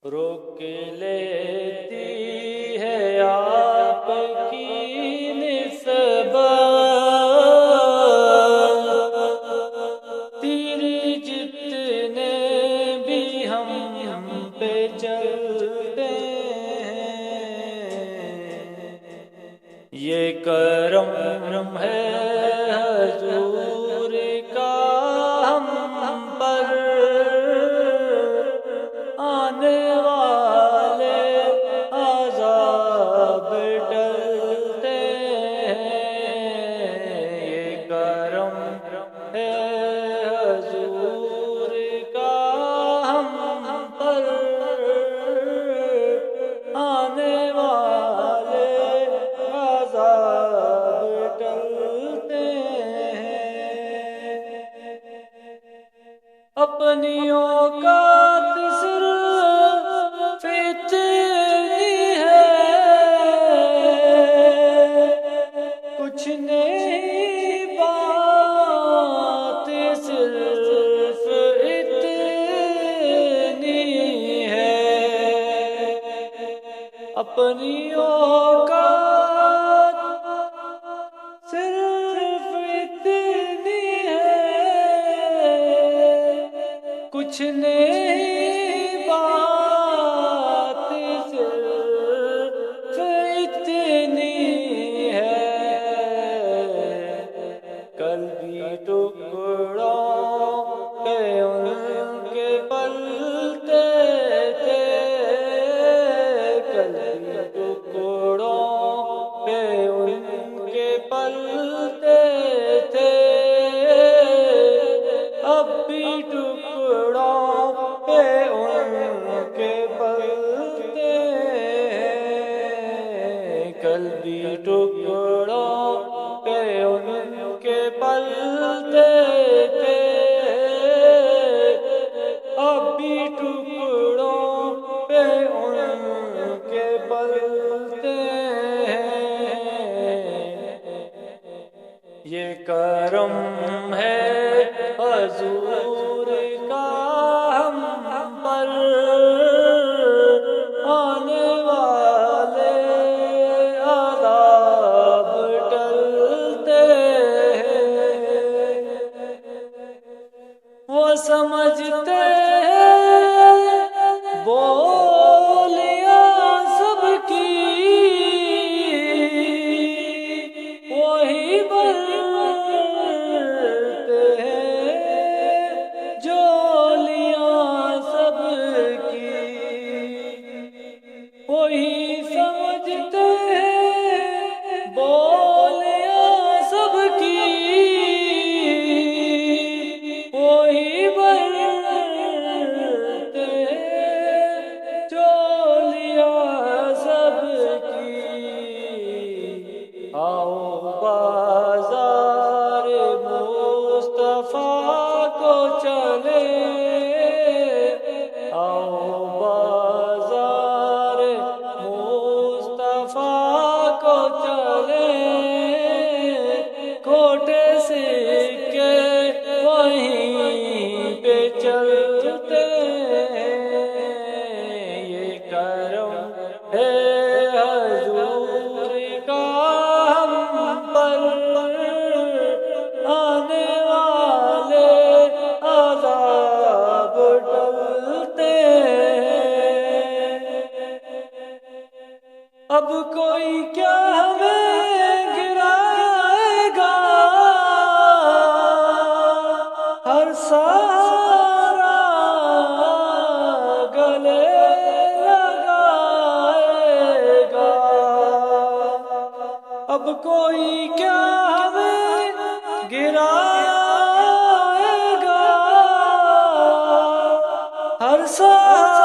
روک لیتی ہے آپ کی نسبت، تیر جتنے بھی ہم پہ چلتے ہیں، یہ کرم ہے حضور کا ہم پر، آنے والے عذاب ٹلتے ہیں، یہ کرم ہے حضور کا ہم پر، آنے والے عذاب ٹلتے ہیں۔ اپنی اوقات صرف اتنی ہے، کچھ نہیں بات صرف اتنی ہے، اپنی اوقات صرف اتنی ہے، کچھ نہیں بات صرف اتنی ہے، کل بھی ٹکڑوں پہ ان کے پلتے تھے، کل بھی ٹکڑوں پہ ان کے پلتے تھے، اب بھی ٹکڑوں پہ ان کے پلتے ہیں، کل بھی ٹکڑوں پہ ان کے پلتے تھے، اب بھی ٹکڑوں پہ ان کے پلتے ہیں، یہ کرم ہے حضور کا ہم پر، آنے والے عذاب ٹلتے ہیں، وہ سمجھتے ہیں بولیاں سب کی وہی بھرتے ہیں، جولیاں سب کی وہی سمجھتے ہیں، بولیاں سب کی وہی بھرتے ہیں، جولیاں سب کی۔ آؤ بازار مصطفیٰ کو چلے، آؤ بازار مصطفیٰ کو چلے، کھوٹے سکے وہیں پہ چلتے ہیں، یہ کرم ہے حضور کا ہم پر، آنے والے عذاب ٹلتے ہیں، اب کوئی کیا ہمیں گرائے گا، ہر سارا گلے لگائے گا، اب کوئی کیا ہمیں گرائے گا، ہر سارا